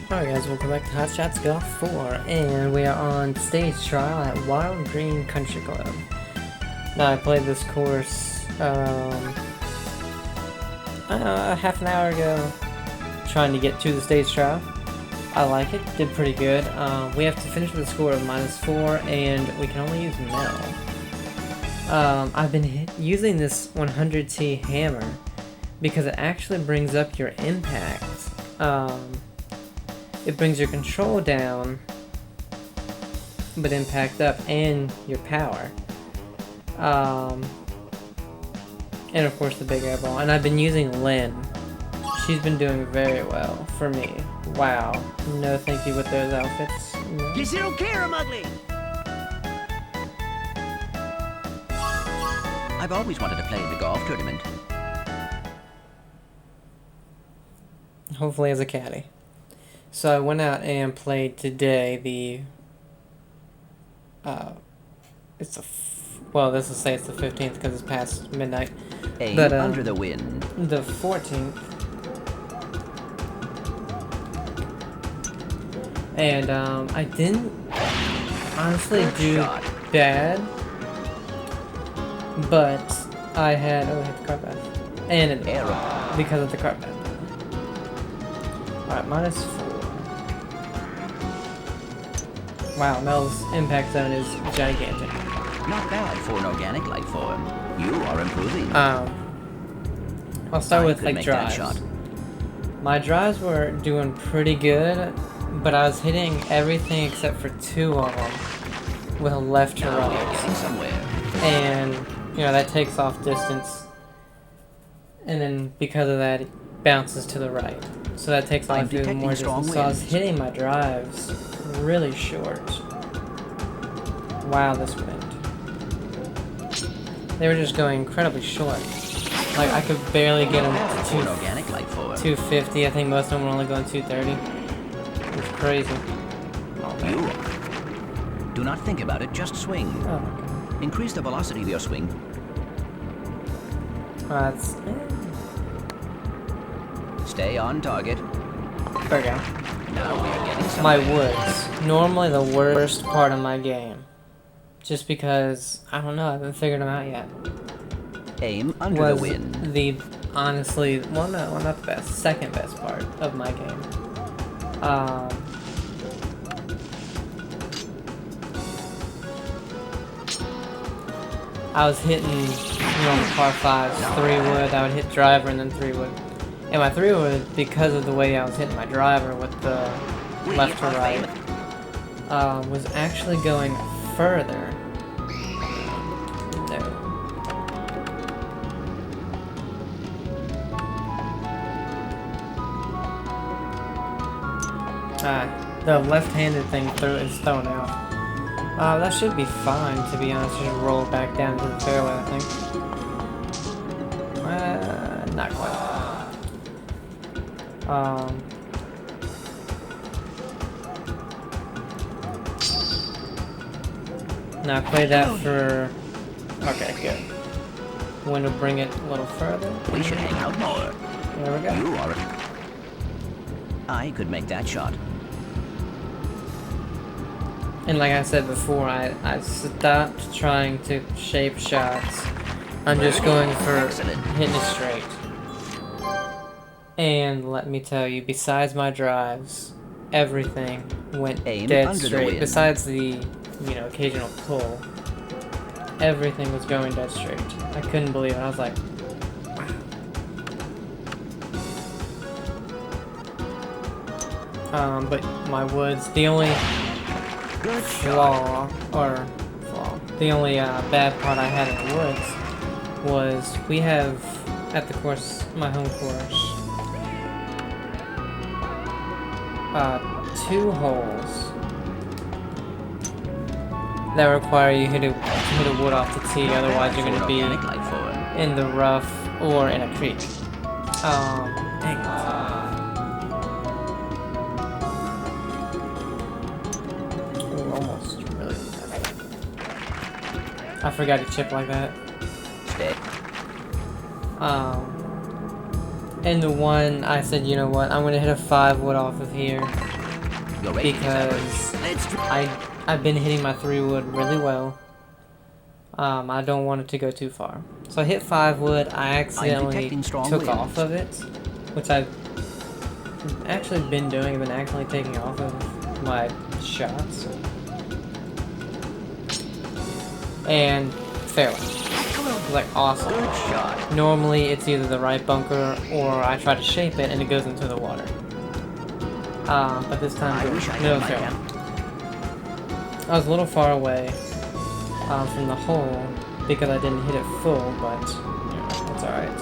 Alright guys, welcome back to Hot Shots Golf 4, and we are on stage trial at Wild Green Country Club. Now I played this course, half an hour ago, trying to get to the stage trial. I like it, did pretty good. We have to finish with a score of -4, and we can only use Mel. I've been using this 100T hammer because it actually brings up your impact. It brings your control down, but impact up, and your power. And of course the big air ball. And I've been using Lynn. She's been doing very well for me. Wow. No thank you with those outfits. No. Guess you don't care, I'm ugly! I've always wanted to play in the golf tournament. Hopefully as a caddy. So I went out and played today the, well, this will say it's the 15th because it's past midnight. But under the wind. The 14th. And I didn't honestly do bad, but I had, oh, I hit the cart path. And an error because of the cart path. Alright, -4. Wow, Mel's impact zone is gigantic. Not bad for an organic like Fore. You are improving. I'll start with like drives. My drives were doing pretty good, but I was hitting everything except for 2 of them with a left to right. Somewhere. And you know that takes off distance, and then because of that, it bounces to the right. So that takes off even more distance. So I was hitting my drives really short. Wow, this wind. They were just going incredibly short. Like, I could barely get them to 250. I think most of them were only going 230. It was crazy. Oh, man. Do not think about it, just swing. Oh, my God. Increase the velocity of your swing. That's... Stay on target. There we go. Now we are getting somewhere. My woods. Normally the worst part of my game. Just because, I don't know, I haven't figured them out yet. Aim under the wind. The, honestly, well, no, not the best. Second best part of my game. I was hitting, you know, on the par 5s, 3-wood. I would hit driver and then 3-wood. And my 3-wood, because of the way I was hitting my driver with the left to right, was actually going further. No. The left-handed thing is thrown out. That should be fine, to be honest. Just roll it back down to the fairway, I think. Not quite. Now play that for... Okay, good. Want to bring it a little further? We should hang out more. There we go. You are... I could make that shot. And like I said before, I stopped trying to shape shots. I'm just going for hitting it straight. And let me tell you, besides my drives, everything went dead straight. Besides the, you know, occasional pull, everything was going dead straight. I couldn't believe it. I was like, wow. But my woods, the only the only bad part I had in the woods was we have at the course, my home course, 2 holes that require you to hit a wood off the tee, otherwise you're going to be in the rough or in a creek. Dang it. Ooh, almost really. I forgot to chip like that. And the one, I said, you know what, I'm going to hit a 5-wood off of here. Your rating is average. because I've been hitting my 3 wood really well. I don't want it to go too far. So I hit 5 wood, I accidentally detecting strong took winds. off of it, which I've actually been doing. I've been actually taking off of my shots. And fairway. Like awesome. Good shot. Normally it's either the right bunker or I try to shape it and it goes into the water. But this time, I wish I middle had my fairway. camp. I was a little far away from the hole because I didn't hit it full, but you know, it's alright.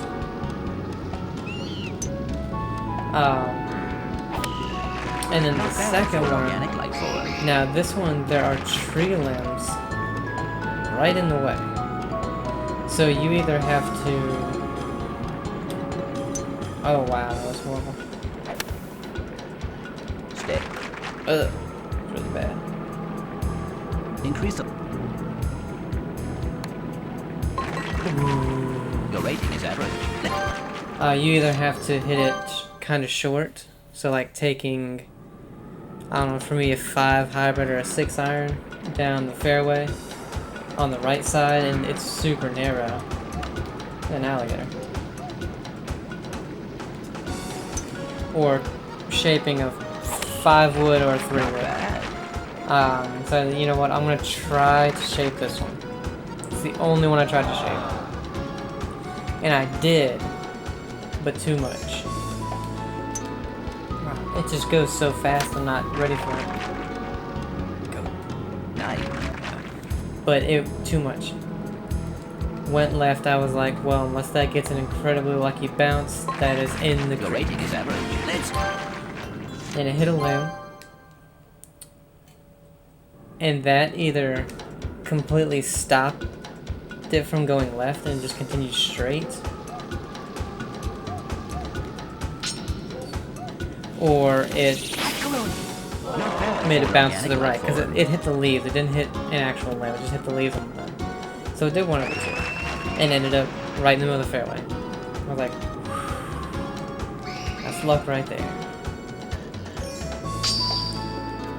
And then the second one, Organic like Fore. now this one, there are tree limbs right in the way. So you either have to... Oh wow, that was horrible. Stay. Ugh, really bad. Increase the... Your rating is average. You either have to hit it kind of short, so like taking, I don't know, for me a 5 hybrid or a 6 iron down the fairway on the right side, and it's super narrow. An alligator. Or shaping of 5 wood or 3 Not wood. bad. So you know what? I'm gonna try to shape this one. It's the only one I tried to shape, and I did, but too much. It just goes so fast. I'm not ready for it. Go. Nice. But it too much. Went left. I was like, well, unless that gets an incredibly lucky bounce, that is in the Your creek. rating is average. Let's go. And it hit a limb. And that either completely stopped it from going left and just continued straight, or it made it bounce to the right, because it hit the leaves. It didn't hit an actual limb, it just hit the leaves on the limb. So it did one of the two, and ended up right in the middle of the fairway. I was like, that's luck right there.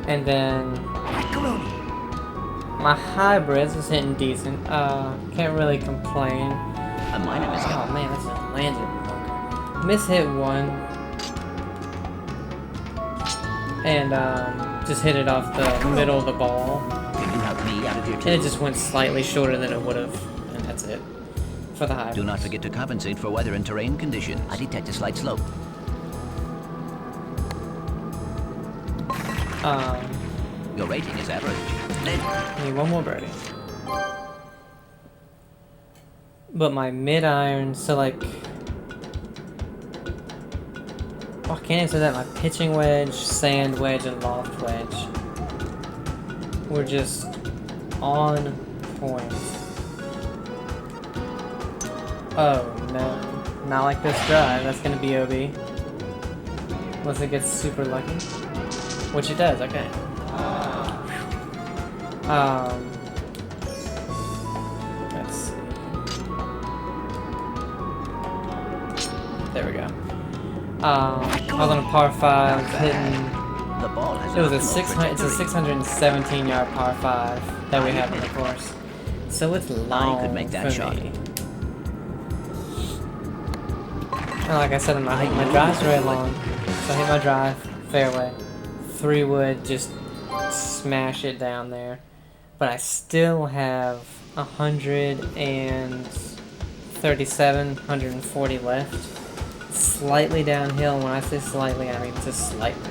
And then my hybrids was hitting decent. Can't really complain. A minor misstep. Oh man, that's a landed bunker. Miss hit one. And just hit it off the middle of the ball. Can you help me out of here too? And it just went slightly shorter than it would have. And that's it. For the hybrids. Do not forget to compensate for weather and terrain conditions. I detect a slight slope. Your rating is average. Need one more birdie. But my mid iron, so like, oh, I can't answer that. My pitching wedge, sand wedge, and loft wedge were just on point. Oh no, not like this drive. That's gonna be OB. Unless it gets super lucky, which it does. Okay. Let's see. There we go. I was on a par 5, hitting. The ball has It was a optimal 600. It's a trajectory. 617-yard par 5 that we have on the course. So it's long could make that for shot. me. And like I said, my drive's very long. So I hit my drive, fairway, 3 wood, just smash it down there. But I still have 137, 140 left. Slightly downhill. When I say slightly, I mean just slightly.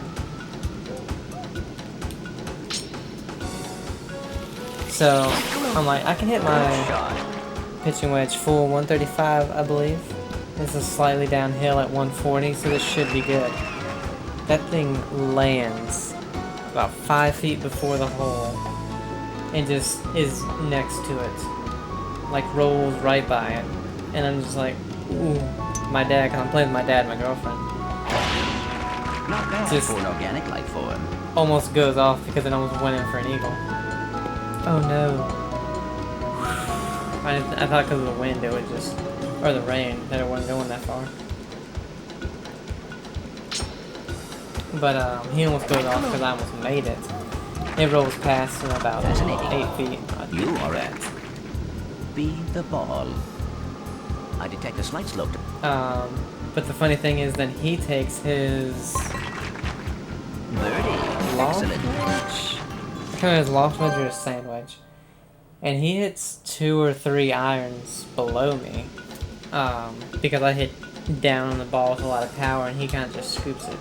So I'm like, I can hit my pitching wedge full 135, I believe. This is slightly downhill at 140, so this should be good. That thing lands about 5 feet before the hole and just is next to it. Like rolls right by it. And I'm just like, ooh, my dad, because I'm playing with my dad and my girlfriend. Not bad Just- for an organic like Fore. Almost goes off because it almost went in for an eagle. Oh no. I thought because of the wind it would just, or the rain, that it wasn't going that far. But he almost goes off because I almost made it. It rolls past in about 8 feet. You are that. Be the ball. I detect a slight slope. But the funny thing is, then he takes his Birdie. loft Excellent. wedge. I can't remember his loft wedge or his sand wedge. And he hits 2 or 3 irons below me. Because I hit down on the ball with a lot of power, and he kind of just scoops it.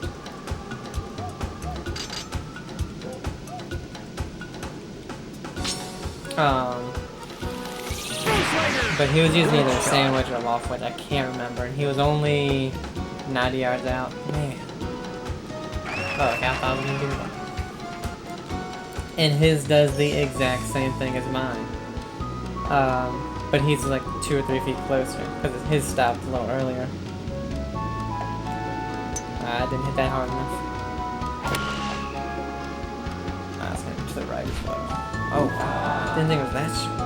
But he was using either a sand wedge or a loft wedge, I can't remember. And he was only 90 yards out. Man. Oh, okay, I thought I was gonna do that. And his does the exact same thing as mine. But he's like 2 or 3 feet closer, because his stopped a little earlier. I didn't hit that hard enough. It's going to the right as well. Oh, wow. Didn't think it was that short.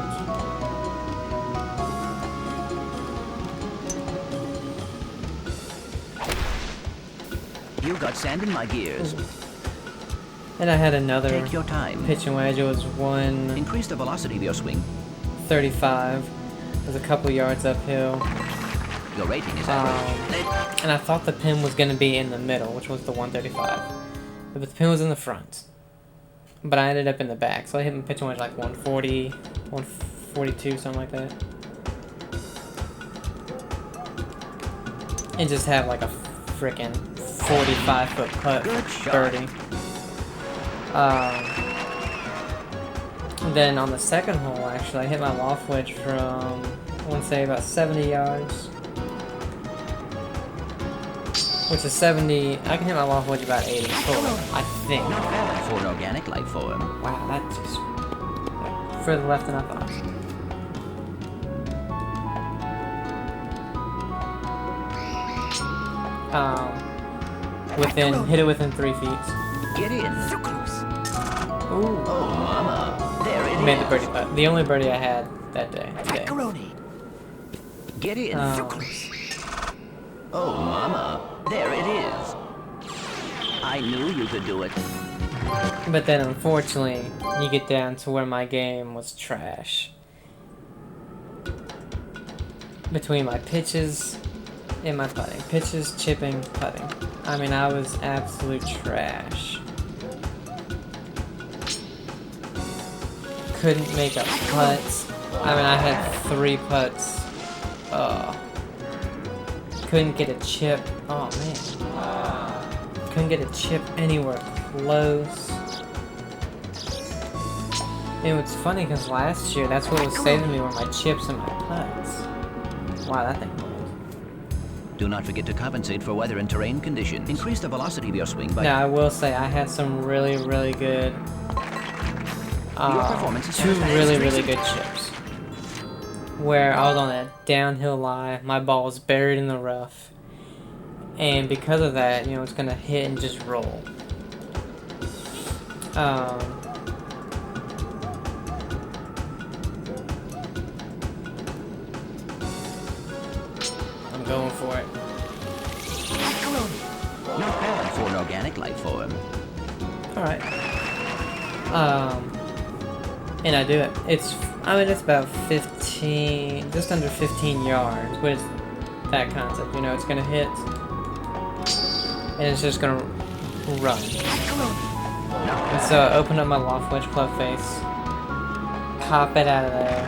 You got sand in my gears. And I had another Take your time. pitching wedge. It was 135. Increase the velocity of your swing. It was a couple yards uphill. Your rating is average. And I thought the pin was going to be in the middle, which was the 135. But the pin was in the front. But I ended up in the back, so I hit my pitching wedge like 140, 142, something like that. And just have like a freaking 45-foot putt birdie. Then on the second hole, actually, I hit my loft wedge from, I want to say, about 70 yards. Which is 70, I can hit my loft wedge about 80 total, I think. Not bad for an organic life form. Wow, that's just further left than I thought. Hit it within 3 feet. Get in. So close. Ooh. Oh, mama. There it Made is. the birdie putt. The only birdie I had that day. Today. Get in. So close. Oh, mama. There it is. I knew you could do it. But then, unfortunately, you get down to where my game was trash. Between my pitches and my putting. Pitches, chipping, putting. I mean, I was absolute trash. Couldn't make a putt. I mean, I had 3 putts. Couldn't get a chip. Oh, man. Couldn't get a chip anywhere close. And what's funny, because last year, that's what was saving me were my chips and my putts. Wow, that thing rolled. Do not forget to compensate for weather and terrain conditions. Increase the velocity of your swing by... Now, I will say, I had some really, really good... Your performance is 2 really, really good chips. Where I was on that downhill lie, my ball was buried in the rough. And because of that, you know, it's going to hit and just roll. I'm going for it. Not bad for an organic life form. Alright. And I do it. It's about 15, just under 15 yards with that concept. You know, it's gonna hit, and it's just gonna run. And so I open up my loft wedge club face, pop it out of there.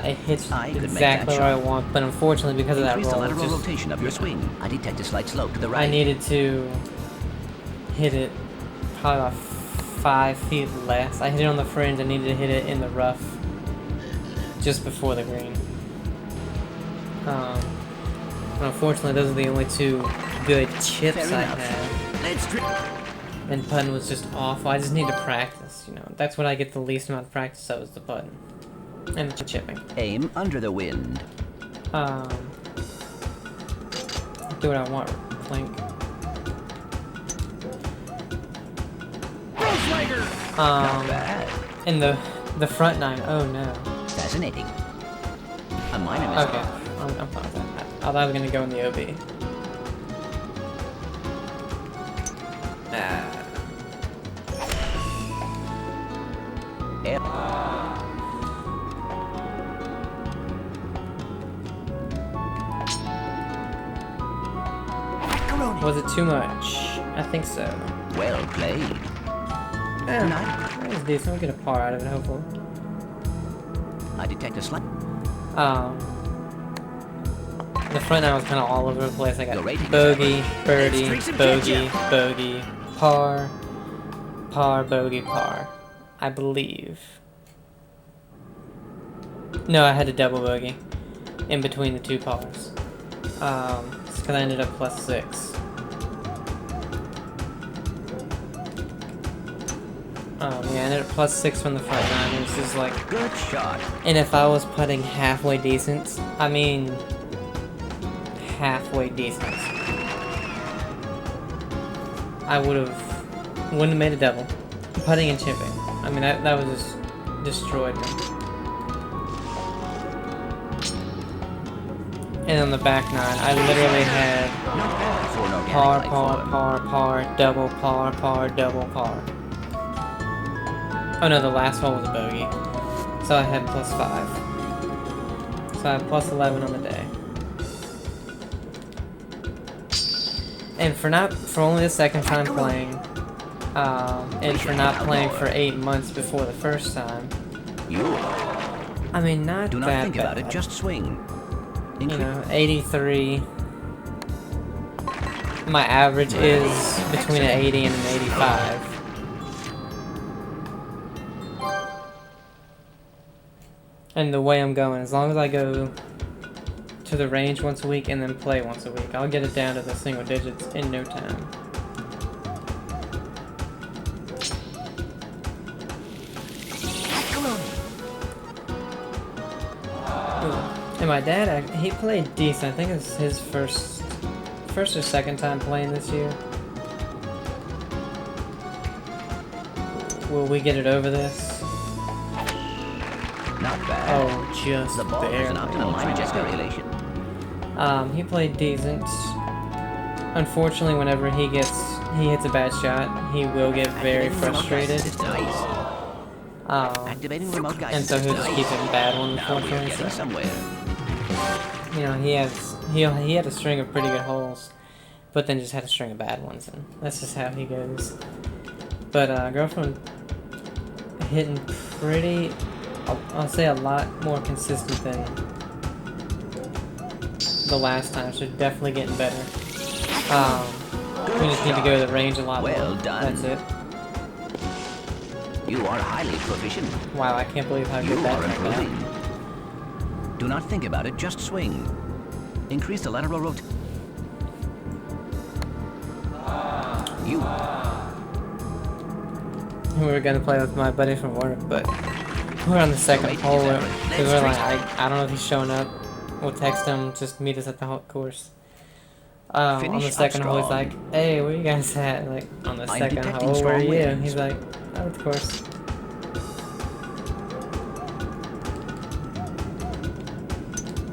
It hits exactly where I want, but unfortunately because of that Increase the roll, lateral rotation of your swing. I detect a slight slope to the right. I needed to hit it probably about 5 feet less. I hit it on the fringe. I needed to hit it in the rough just before the green. But unfortunately, those are the only 2 good chips I had. And putting was just awful. I just need to practice. You know, that's what I get the least amount of practice of is the putting and the chipping. Aim under the wind. Do what I want. Plink. Not bad. In the front 9. Oh no. Fascinating. A minor mistake. Okay, I'm fine with that. I thought I was gonna go in the OB. Was it too much? I think so. Well played. Yeah, that was decent. We'll get a par out of it, hopefully. I detect a slight. The front nine was kind of all over the place. I got Your rating bogey, is birdie, Let's drink some bogey, ketchup. bogey, par, par, bogey, par. I believe. No, I had a double bogey in between the two pars. It's because I ended up +6. Yeah, I ended up +6 from the front nine. It was just like, Good shot. and if I was putting halfway decent, I mean, halfway decent, I wouldn't have made a double. Putting and chipping. I mean, that was just destroyed me. And on the back nine, I literally had Not bad for an organic par, like par, Fore. par, par, double, par, double, par. Oh no, the last hole was a bogey. So I had +5. So I had +11 on the day. And for only the second time playing, and for not playing for 8 months before the first time, You I mean, not do not that think bad. about it, just swing. You know, 83. My average is between an 80 and an 85. And the way I'm going, as long as I go to the range once a week and then play once a week, I'll get it down to the single digits in no time. Ooh. And my dad, he played decent. I think it's his first or second time playing this year. Will we get it over this? Not bad. Oh, just The ball barely. is an optimum calculation. He played decent. Unfortunately, whenever he hits a bad shot, he will get very frustrated. It's nice. Activating remote guidance. And so he'll just keep Nice. hitting bad ones, Now we're unfortunately. getting So, somewhere. you know, he had a string of pretty good holes, but then just had a string of bad ones, and that's just how he goes. But girlfriend hitting pretty, I'll say a lot more consistent than the last time, so definitely getting better. We just need to go to the range a lot more. Well done. That's it. You are highly proficient. Wow, I can't believe how You good that are turned out. improving. Do not think about it, just swing. Increase the lateral rotation. You. We were gonna play with my buddy from work, but we're on the second hole. Because we're like, I don't know if he's showing up. We'll text him, just meet us at the course. On the Finish second up hole, he's strong. like, hey, where you guys at? Like, on the I'm second detecting hole, where are strong you? winds. He's like, oh, of course.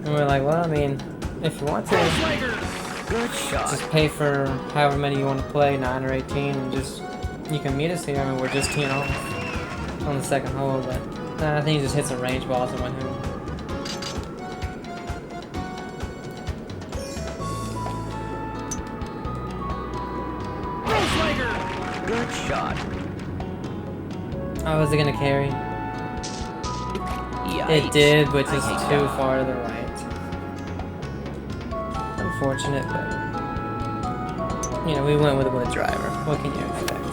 And we're like, well, I mean, if you want to, Good shot. just pay for however many you want to play, 9 or 18, and just, you can meet us here. I mean, we're just teeing off on the second hole, but I think he just hit some range balls and went home. Good shot. Oh, was it gonna carry? Yikes. It did, but I just hate too that. far to the right. Unfortunate, but you know, we went with a driver. What can you expect?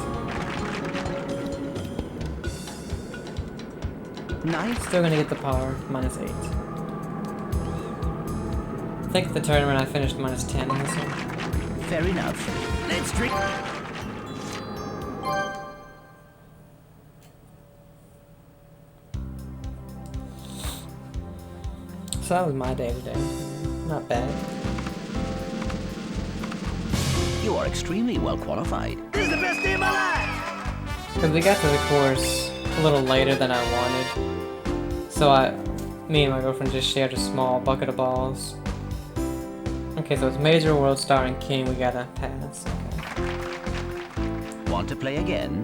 Nice. Still gonna get the par, -8. I think at the tournament I finished -10 in this one. Fair enough. Let's drink. So that was my day today. Not bad. You are extremely well qualified. This is the best day of my life. Because we got to the course a little later than I wanted. So me and my girlfriend just shared a small bucket of balls. Okay, so it's Major, World Star, and King. We gotta pass. Okay. Want to play again?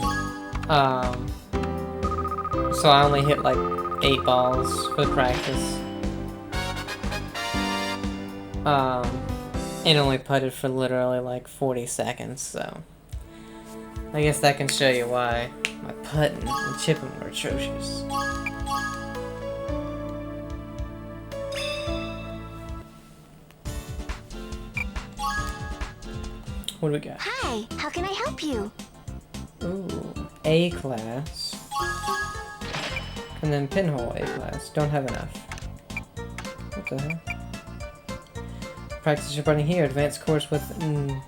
So I only hit like 8 balls for the practice. And only putted for literally like 40 seconds, so I guess that can show you why my putting and chipping were atrocious. What do we got? Hi, how can I help you? Ooh, A class. And then pinhole A class. Don't have enough. What the hell? Practice your running here. Advanced course with from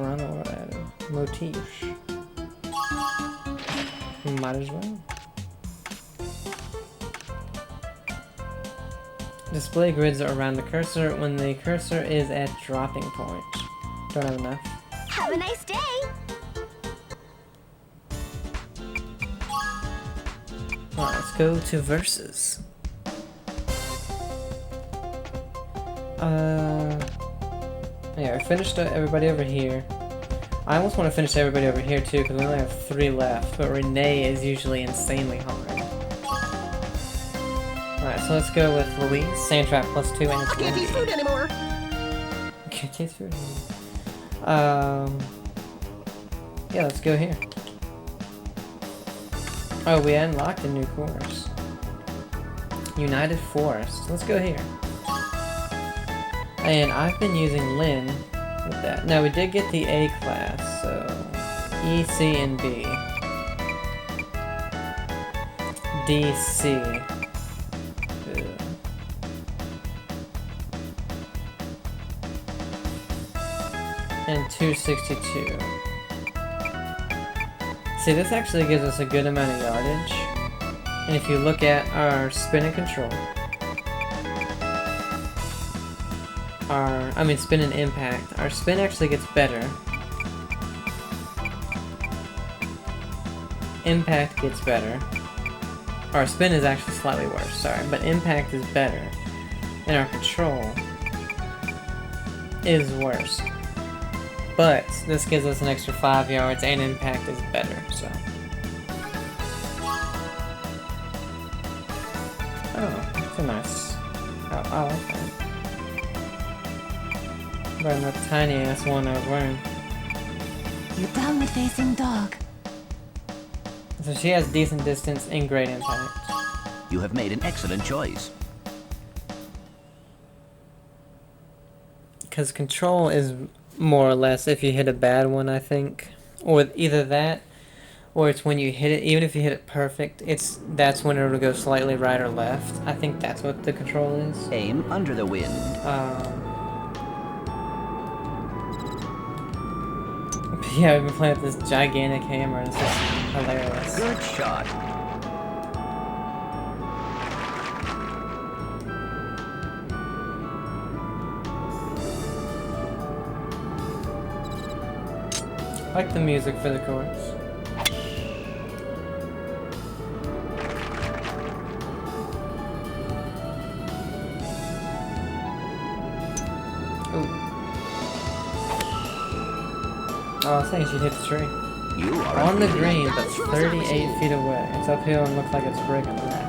around the world added. Motifs. Might as well. Display grids around the cursor when the cursor is at dropping point. Don't have enough. Have a nice day! Alright, let's go to versus. Yeah, we finished everybody over here. I almost want to finish everybody over here too, because we only have 3 left, but Renee is usually insanely hard. Alright, so let's go with Louise, Sandtrap +2, and it's I can't eat food anymore. Can't taste food anymore. Yeah, let's go here. Oh, we unlocked a new course. United Forest. Let's go here. And I've been using Lynn with that. Now, we did get the A class, so E, C, and B. D, C. And 262. See, this actually gives us a good amount of yardage. And if you look at our spin and control, spin and impact, our spin actually gets better. Impact gets better. Our spin is actually slightly worse, sorry, but impact is better. And our control is worse. But this gives us an extra 5 yards and impact is better, so. Oh, that's a nice. Oh, I like that. Better than the tiny ass one I was wearing. You done with facing dog? So she has decent distance and great impact. You have made an excellent choice. Because control is more or less if you hit a bad one, I think. Or either that, or it's when you hit it, even if you hit it perfect, that's when it'll go slightly right or left. I think that's what the control is. Aim under the wind. Yeah, I've been playing with this gigantic hammer, and it's just hilarious. Good shot. I like the music for the chorus. Ooh. Oh, I was saying she hit the tree. You are On the improving. green, but 38 feet away. It's uphill and looks like it's brick on the left.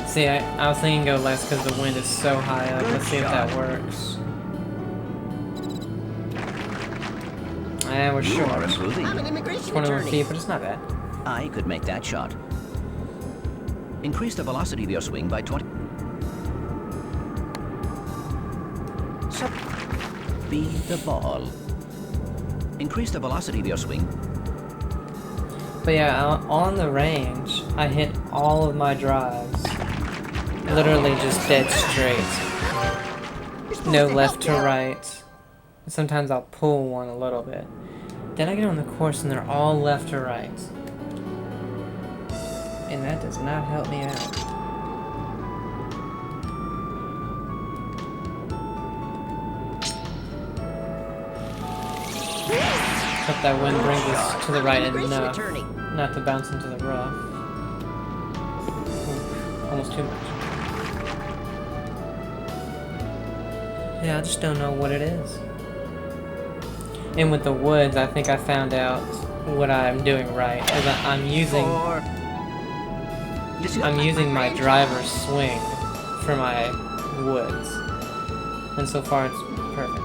See, I was thinking go less because the wind is so high up. Let's see if that works. And we're You are short. improving. I'm an immigration 21 attorney. feet, but it's not bad. I could make that shot. Increase the velocity of your swing by 20. Speed the ball. Increase the velocity of your swing. But yeah, on the range, I hit all of my drives. Literally just dead straight. No left to right. Sometimes I'll pull one a little bit. Then I get on the course and they're all left to right. And that does not help me out. Hope that wind brings us to the right Immigration enough. attorney. Not to bounce into the rough. Almost too much. Yeah, I just don't know what it is. And with the woods, I think I found out what I'm doing right. Is I'm using my driver's swing for my woods. And so far it's perfect.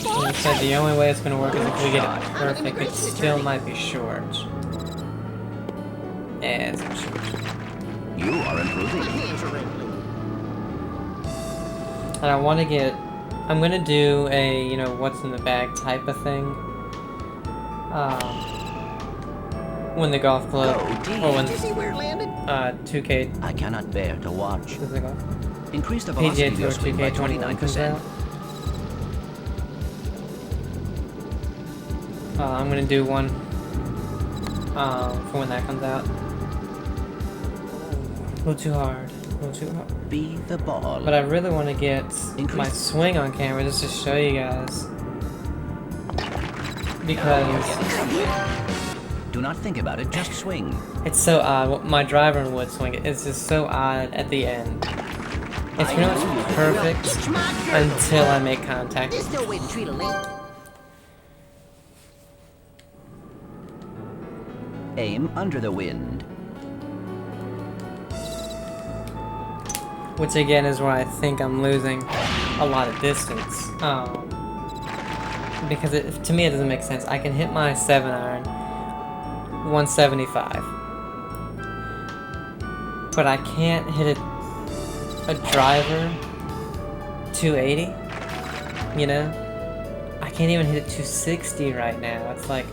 Like I said, the only way it's going to work is if we get it perfect. It still might be short. Yeah, it's not short. You are improving. And I want to get... I'm going to do a, you know, what's in the bag type of thing. When the golf club... Or when 2K... I cannot bear to watch. What's it called? Increase the velocity PGA of your Tour swing by 2K21 comes 29%. out. I'm gonna do one for when that comes out. A little too hard. A little too hard. Be the ball. But I really want to get my swing on camera just to show you guys. Because Do not think about it, just swing. it's so odd. My driver and wood swing, it's just so odd at the end. It's pretty much perfect until I make contact. There's no way to treat a lady. Aim under the wind. Which again is where I think I'm losing a lot of distance. Because to me it doesn't make sense. I can hit my 7-iron 175. But I can't hit a driver 280. You know? I can't even hit it 260 right now. It's like,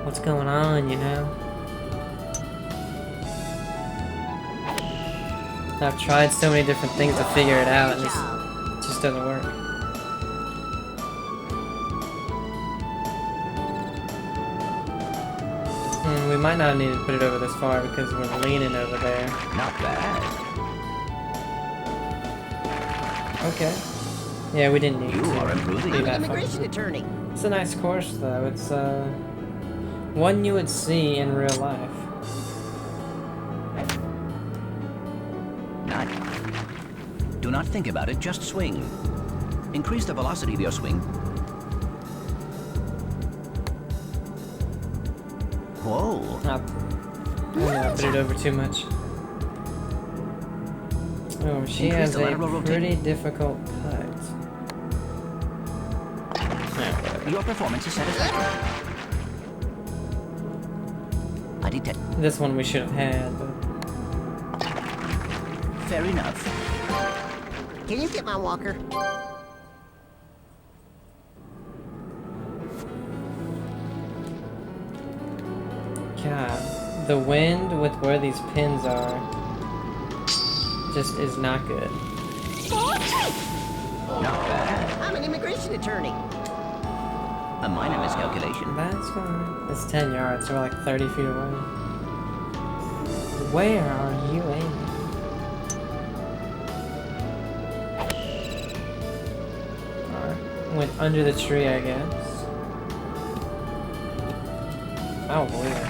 what's going on, you know? I've tried so many different things to figure it out, and it just doesn't work. We might not need to put it over this far because we're leaning over there. Not bad. Okay. Yeah, we didn't need You are to improving. be I'm an that far. immigration attorney. It's a nice course, though. It's one you would see in real life. Do not think about it, just swing. Increase the velocity of your swing. Whoa. I put it over too much. Oh, she Increase has the a lateral rotation. pretty difficult cut. Your performance is satisfactory. I detect. This one we should have had, but... Fair enough. Can you get my walker? God, the wind with where these pins are just is not good. Not bad. I'm an immigration attorney. A minor miscalculation. That's fine. It's 10 yards, so we're like 30 feet away. Where are you aiming? Went under the tree, I guess. I don't believe it.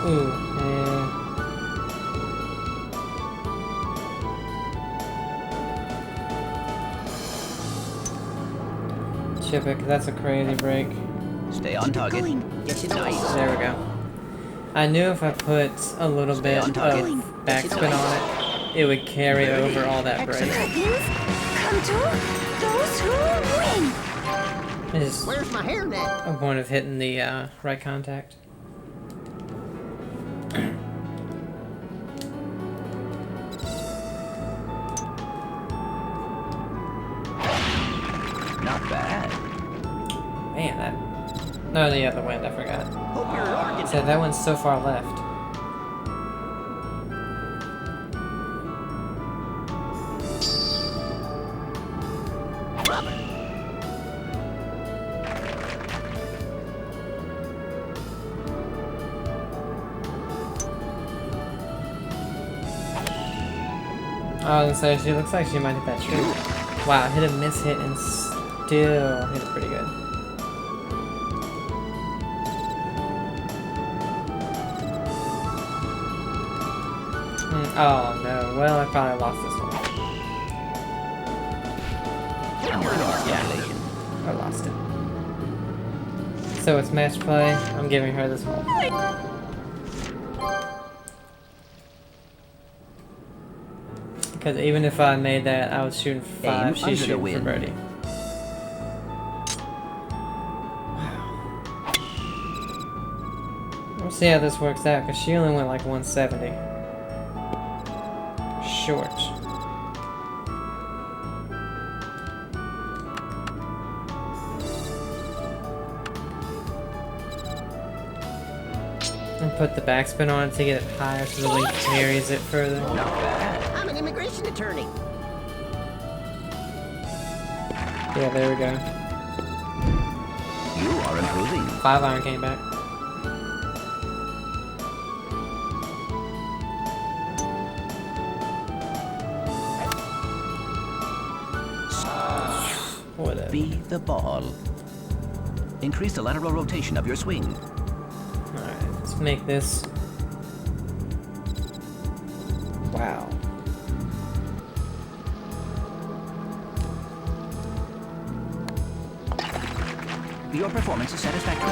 Ooh, yeah. Chip it, 'cause that's a crazy break. Stay on target. Yes, you know. Nice. There we go. I knew if I put a little Stay bit on of target. backspin on it, it would carry over all that break. Dragons come to those who win. It's Where's my hairnet? a point of hitting the right contact. Not bad. Man, that... No, the other wind, I forgot. Hope you're an organ. So that one's so far left. cover. I was gonna say, she looks like she might hit that tree. Wow, hit a miss hit and still hit it pretty good. Oh no, well I probably lost this one. Yeah, I lost it. So it's match play, I'm giving her this one. Because even if I made that, I was shooting for 5, she's shooting for birdie. Wow. We'll see how this works out, because she only went like 170. Short. And put the backspin on it to get it higher so the link carries it further. I'm an immigration attorney. Yeah, there we go. You are improving. 5 iron came back. Whatever. Be the ball. Increase the lateral rotation of your swing. Alright, let's make this. Wow. Your performance is satisfactory.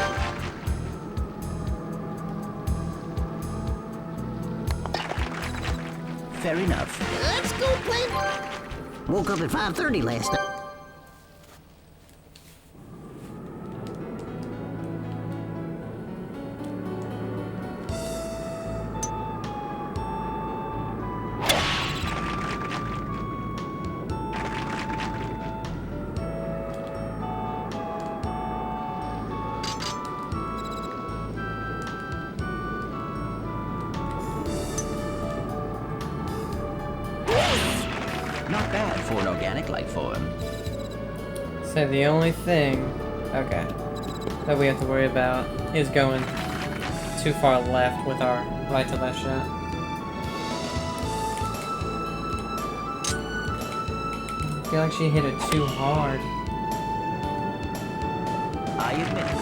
Fair enough. Let's go play. Woke up at 5:30 last night. Not bad for an organic life form. So the only thing, okay, that we have to worry about is going too far left with our right to left shot. I feel like she hit it too hard. I admit it.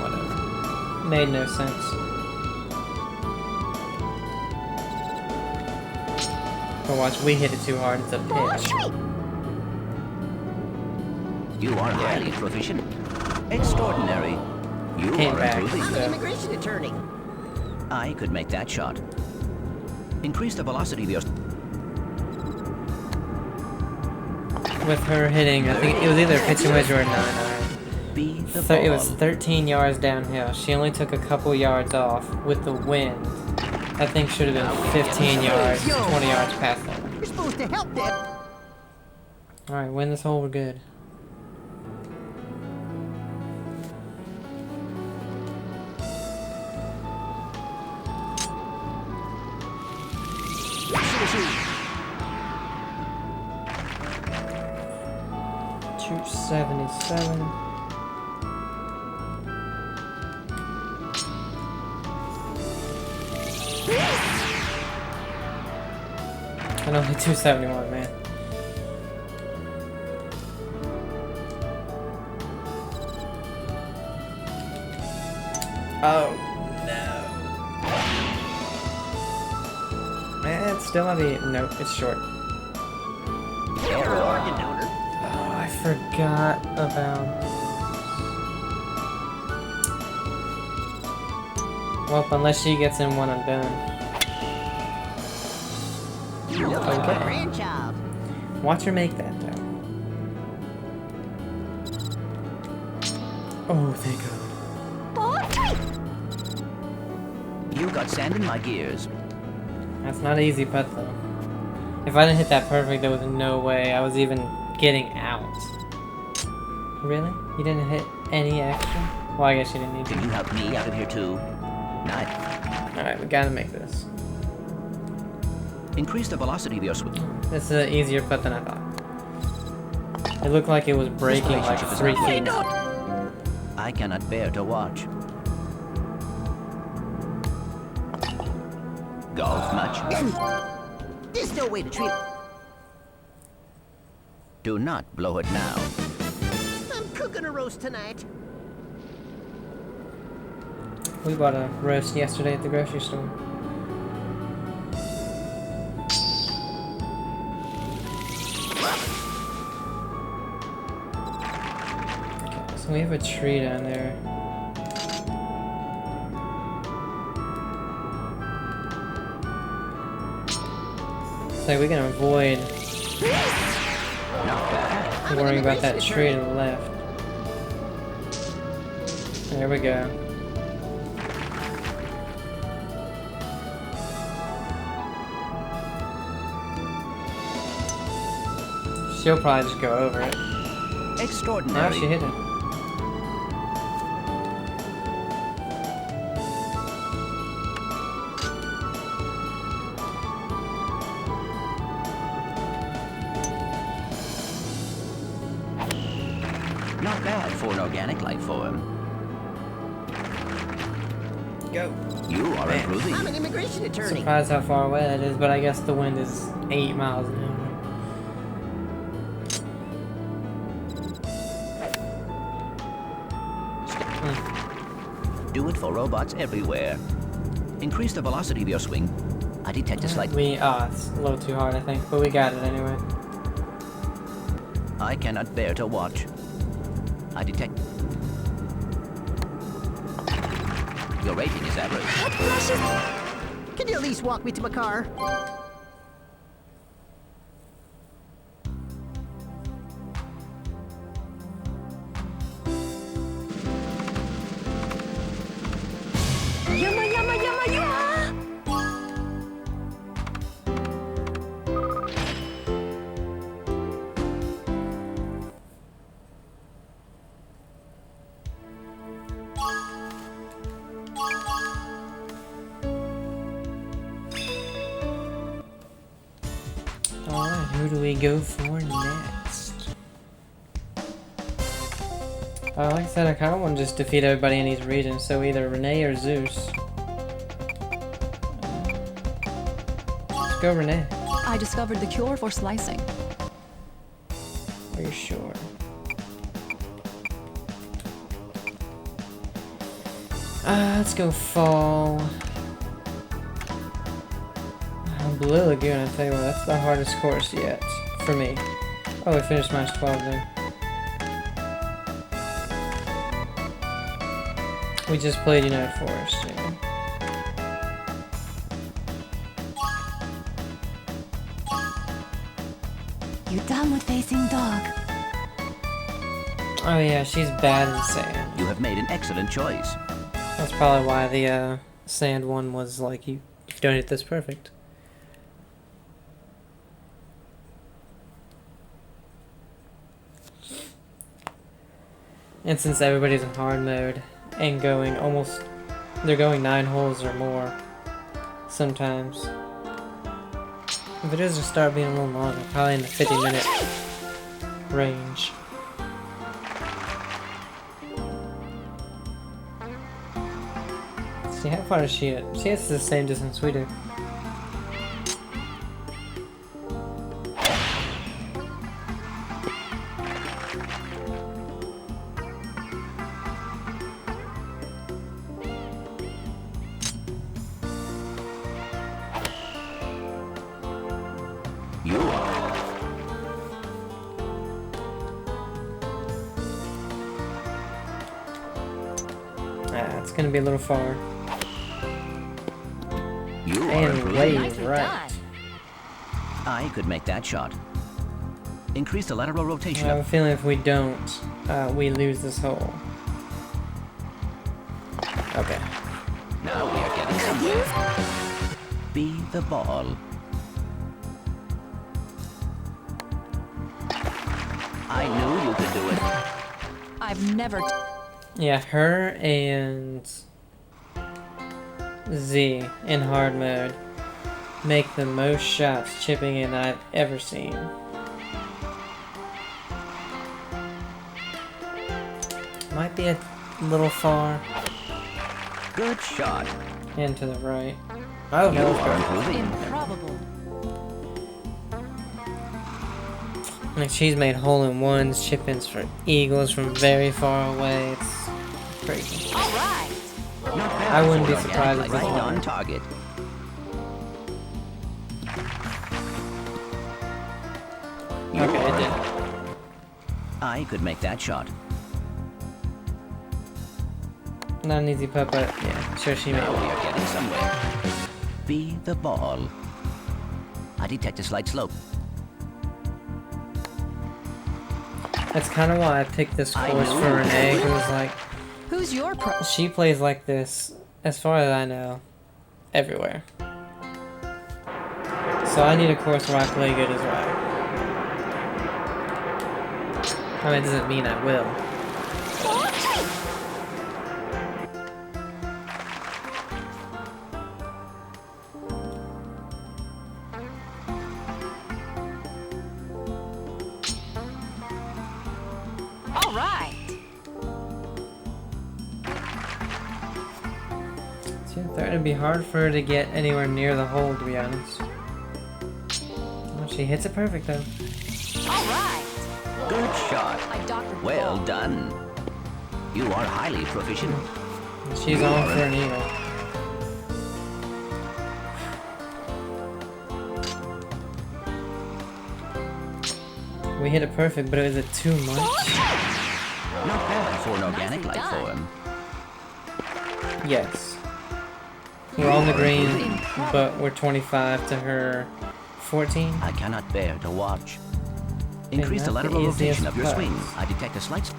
Whatever. Made no sense. But watch, we hit it too hard, it's a pitch. You are highly proficient. Extraordinary. You Came are back. improving. I'm an immigration attorney. I could make that shot. Increase the velocity of your... With her hitting, I think it was either a pitching wedge or a 9-iron. Be the ball. It was 13 yards downhill. She only took a couple yards off with the wind. I think should have been 15 yards, 20 yards past that. You're supposed to help that. Alright, win this hole, we're good. $277. And only 271, man. Oh no. Man, it's still might be. Nope, it's short. You're an organ donor. Oh, I forgot about. Well, unless she gets in one, I'm done. You look like Okay. a grandchild. Watch her make that, though. Oh, thank God. You got sand in my gears. That's not an easy putt, though. If I didn't hit that perfect, there was no way I was even getting out. Really? You didn't hit any extra? Well, I guess you didn't need Can to. you help me out of here too? Nice. Alright, we gotta make this. Increase the velocity of your swing. This is an easier putt than I thought. It looked like it was breaking like 3 feet. I cannot bear to watch. Golf much? There's no way to treat it. Do not blow it now. I'm cooking a roast tonight. We bought a roast yesterday at the grocery store. Okay, so we have a tree down there. So we can avoid Not bad. worrying about that tree to the left. There we go. She'll probably just go over it. Now Extraordinary. she hit it. Not bad for an organic life form. Go. You are Man. improving. I'm an immigration attorney. Surprised how far away that is, but I guess the wind is 8 miles an hour. Do it for robots everywhere. Increase the velocity of your swing. I detect a slight... It's a little too hard, I think, but we got it anyway. I cannot bear to watch. I detect... Your rating is average. Can you at least walk me to my car? Yama yama yama yama! Alright, who do we go for next? Like I said, I kind of want to just defeat everybody in these regions, so either Renee or Zeus. Let's go Renee. I discovered the cure for slicing. Are you sure? Let's go Fall. Blue Lagoon, I tell you what, that's the hardest course yet for me. Oh, we finished match 12 then. We just played United Forest, yeah. You done with facing dog? Oh yeah, she's bad in sand. You have made an excellent choice. That's probably why the sand one was like, you don't hit this perfect. And since everybody's in hard mode and going they're going 9 holes or more sometimes. The videos will start being a little longer, probably in the 50-minute range. See, how far does she hit? She hits the same distance we do. You are. It's gonna be a little far. You are And improving. way Nicely right. done. I could make that shot. Increase the lateral I rotation have a of... feeling if we don't, we lose this hole. Okay. Now we are getting somewhere. Be the ball. I knew you could do it. I've never. Yeah, her and Z in hard mode make the most shots chipping in that I've ever seen. Might be a little far. Good shot. And to the right. Oh, You that was are perfect. improving. Improbable. Like, she's made hole-in-ones, chip-ins for eagles from very far away. It's crazy. All right. Not bad I wouldn't for be an surprised organic if life. this Right won. on target. Okay, it did. I could make that shot. Not an easy putt, but yeah, sure she made Now it. we are getting somewhere. Be the ball. I detect a slight slope. That's kind of why I picked this I course know. for Renee, because like, Who's your pro? she plays like this, as far as I know, everywhere. So I need a course where I play good as well. I mean, it doesn't mean I will. All right. See, I thought it'd be hard for her to get anywhere near the hole, to be honest. Well, she hits it perfect, though. All right. Good shot. I doctored the Well ball. done. You are highly proficient. She's on for an eagle. We hit it perfect, but is it too much? Not bad for an organic Nicely life done. form. Yes. We're on the green, but we're 25 to her 14. I cannot bear to watch. Increase the not the lateral easiest rotation of your putts. swing. I detect a slight.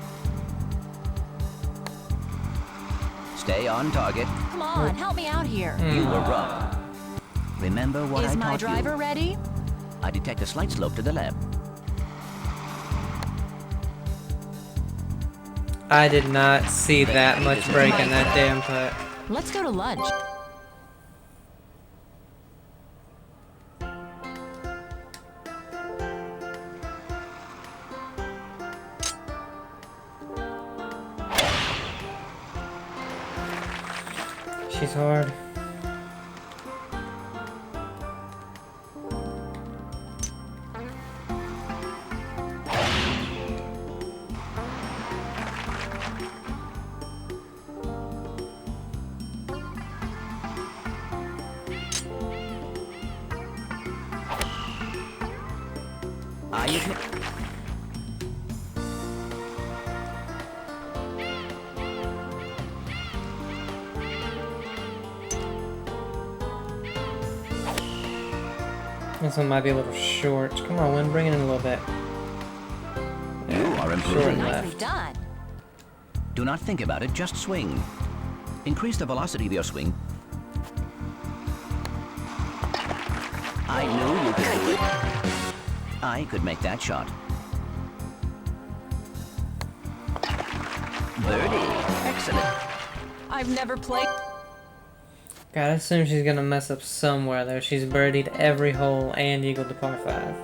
Stay on target. Come on, help me out here. You were rough. Remember what I Is my taught driver you. ready? I detect a slight slope to the left. I did not see that much break in that damn putt. Let's go to lunch. She's hard. I This one might be a little short. Come on, Win, bring it in a little bit. You are Short improving. and Nicely left. done. Do not think about it, just swing. Increase the velocity of your swing. I knew you could do it. I could make that shot. Birdie. Excellent. I've never played. God, I assume she's gonna mess up somewhere though. She's birdied every hole and eagled to par 5.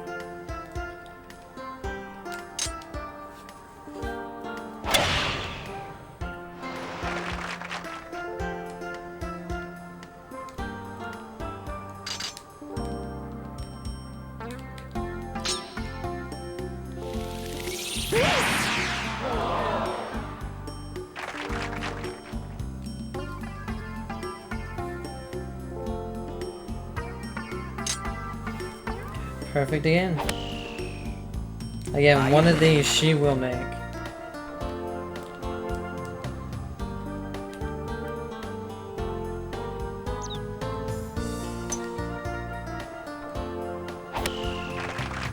Perfect again. Again, one of these she will make.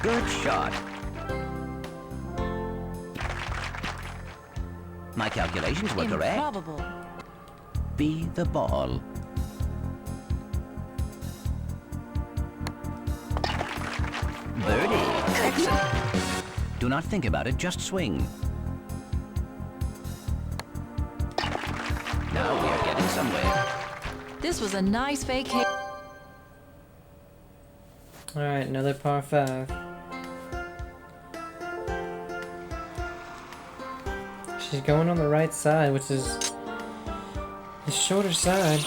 Good shot. My calculations were correct. Improbable. Be the ball. Birdie. Excellent. Do not think about it, just swing. Now we are getting somewhere. This was a nice vacation. Alright, another par 5. She's going on the right side, which is the shorter side.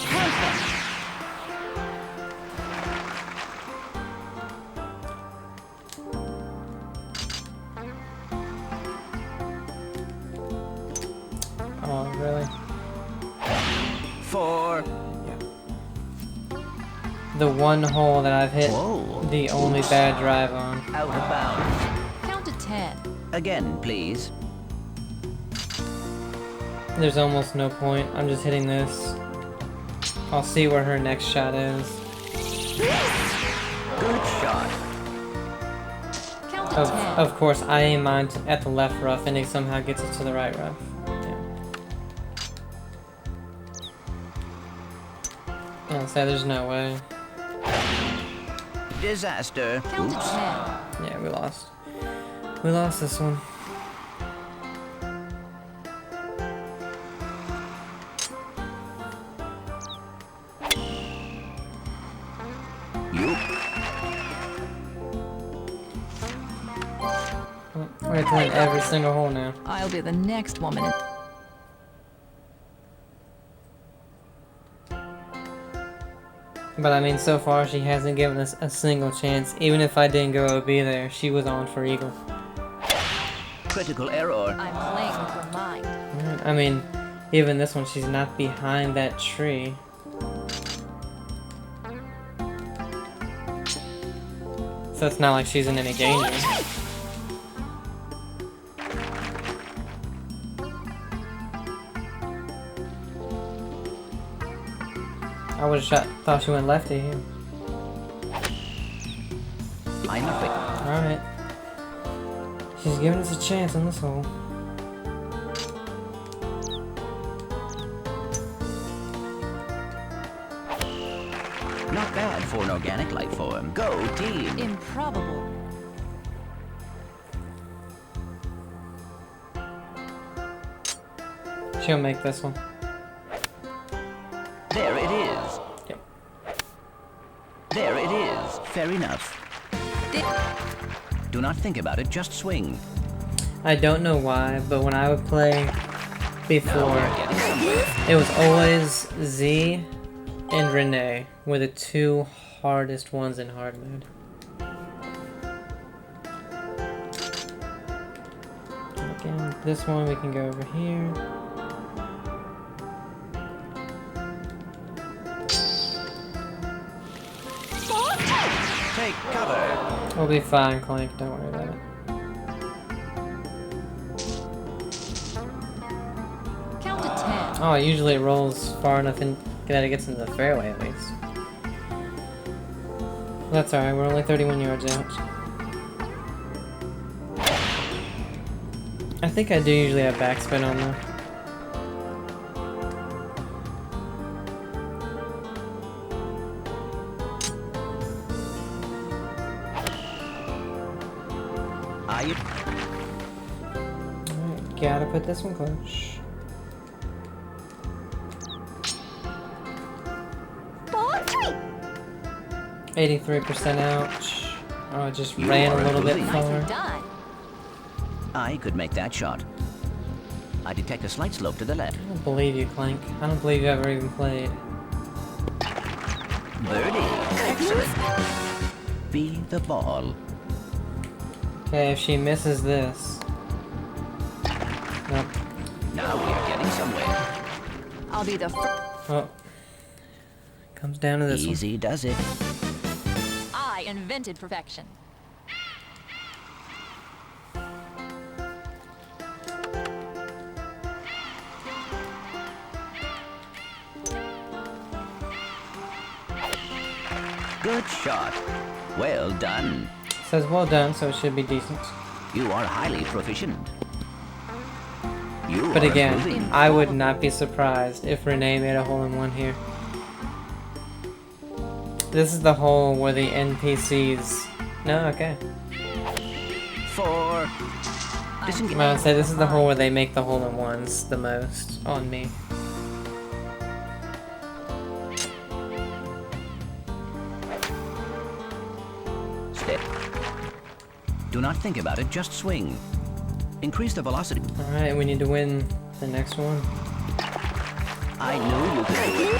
Oh, really? Fore. The one hole that I've hit Whoa. the only bad drive on. Out of bounds. Count to 10. Again, please. There's almost no point. I'm just hitting this. I'll see where her next shot is. Good shot. Count to 10. Of course, I aim mine at the left rough, and he somehow gets it to the right rough. Yeah. I'll say there's no way. Disaster. Count to 10. Yeah, we lost. We lost this one. You. We have to win every single hole now. I'll be the next woman. But I mean, so far she hasn't given us a single chance. Even if I didn't go OB there, she was on for eagle. Critical error. I'm playing with your mind. I mean, even this one, she's not behind that tree. So it's not like she's in any danger. I would have thought she went lefty here. I'm afraid. Alright. She's giving us a chance on this hole. Not bad for an organic life form. Go team. Improbable. She'll make this one. There it is. Yep. There it is. Fair enough. Do not think about it, just swing. I don't know why, but when I would play before, We're getting somewhere. it was always Z and Renee were the two hardest ones in hard mode. Again, this one we can go over here. Take cover. We'll be fine, Clank. Don't worry about it. Count to 10. Oh, usually it rolls far enough in that it gets into the fairway at least. That's alright, we're only 31 yards out. I think I do usually have backspin on though. Alright, gotta put this one close. 83% ouch. Oh, it just You ran are a little bit bully. far. Nicely done. I could make that shot. I detect a slight slope to the left. I don't believe you, Clank. I don't believe you ever even played. Birdie. Excellent. Be the ball. Okay, if she misses this. Nope. Now we're getting somewhere. I'll be the first. Oh. Comes down to this one. Easy does it. I invented perfection. Good shot. Well done. Says well done, so it should be decent. You are highly proficient. You But are again, improving. I would not be surprised if Renee made a hole-in-one here. This is the hole where the NPCs... No, okay. Fore. Disengage. I would say this is the hole where they make the hole-in-ones the most on me. Step. Do not think about it, just swing. Increase the velocity. Alright, we need to win the next one. I knew you could do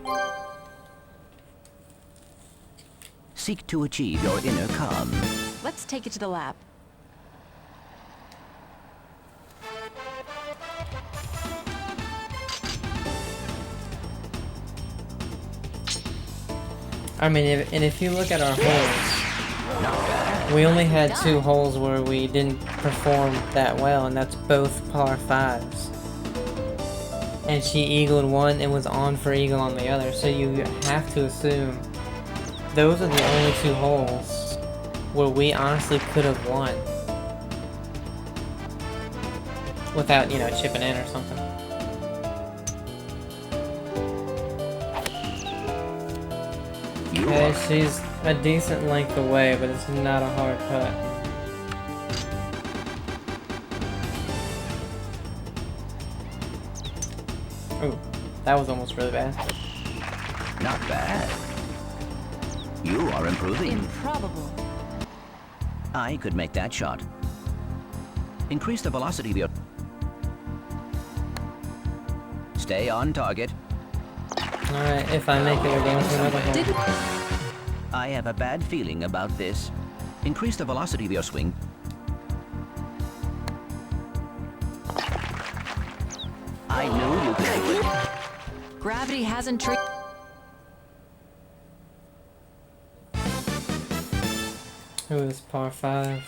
it. Seek to achieve your inner calm. Let's take it to the lab. I mean, if you look at our holes, Not bad. we only had 2 holes where we didn't perform that well, and that's both par 5s. And she eagled one and was on for eagle on the other, so you have to assume those are the only 2 holes where we honestly could have won. Without, you know, chipping in or something. Okay, she's a decent length away, but it's not a hard putt. Ooh, that was almost really bad. Not bad. You are improving. Improbable. I could make that shot. Increase the velocity of your... Stay on target. Alright, if I make it, we're going to another hole. Didn't I have a bad feeling about this. Increase the velocity of your swing. I knew you could do it. gravity hasn't tricked. Who is par 5?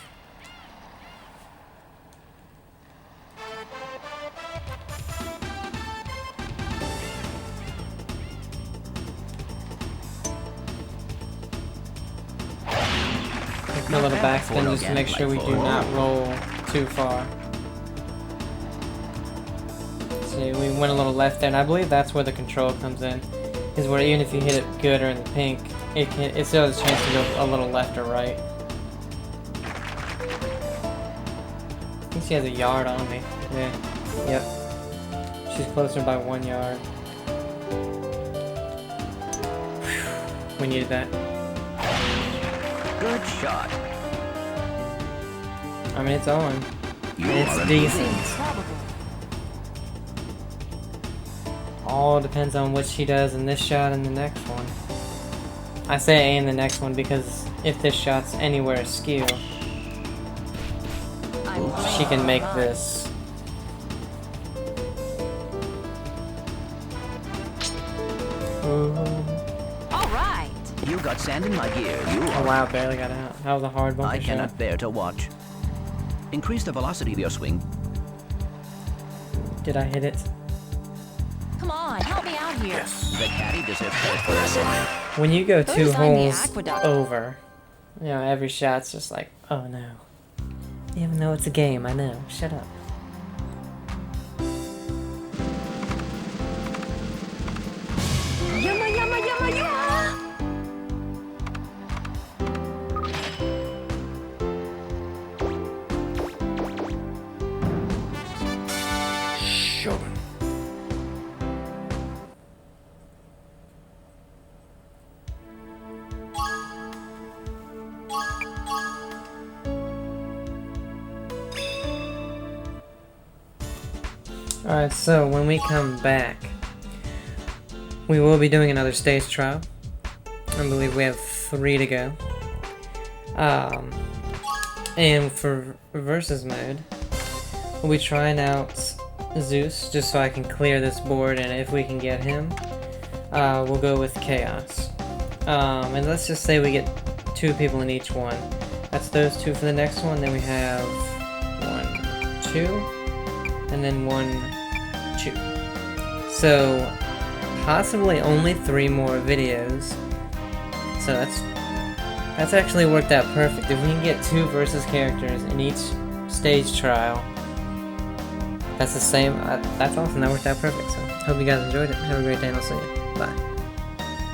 A little backspin just to make sure we do not roll too far. See, we went a little left there, and I believe that's where the control comes in. Is where even if you hit it good or in the pink, it still has a chance to go a little left or right. I think she has a yard on me. Yeah. Yep. She's closer by 1 yard. Whew. We needed that. Good shot. I mean, it's on. You It's are decent. Improbable. All depends on what she does in this shot and the next one. I say aim the next one because if this shot's anywhere askew, she can make this. Ooh. All right. You got sand in my gear. You Oh are. wow, barely got out. That was a hard bunker I cannot shot. bear to watch. Increase the velocity of your swing. Did I hit it? Come on, help me out here. The caddy deserves credit for that. When you go Those 2 are the holes aqueduct. over, you know, every shot's just like, oh no. Even though it's a game, I know. Shut up. Yama, yama, yama, yama! Alright, so when we come back, we will be doing another stage trial. I believe we have 3 to go. And for versus mode, we'll be trying out Zeus just so I can clear this board, and if we can get him, we'll go with Chaos. And let's just say we get 2 people in each one. That's those 2 for the next one, then we have 1, 2, and then 1, 2. So possibly only 3 more videos. So that's actually worked out perfect. If we can get 2 versus characters in each stage trial, that's the same. That's awesome. That worked out perfect. So hope you guys enjoyed it. Have a great day, and I'll see you. Bye.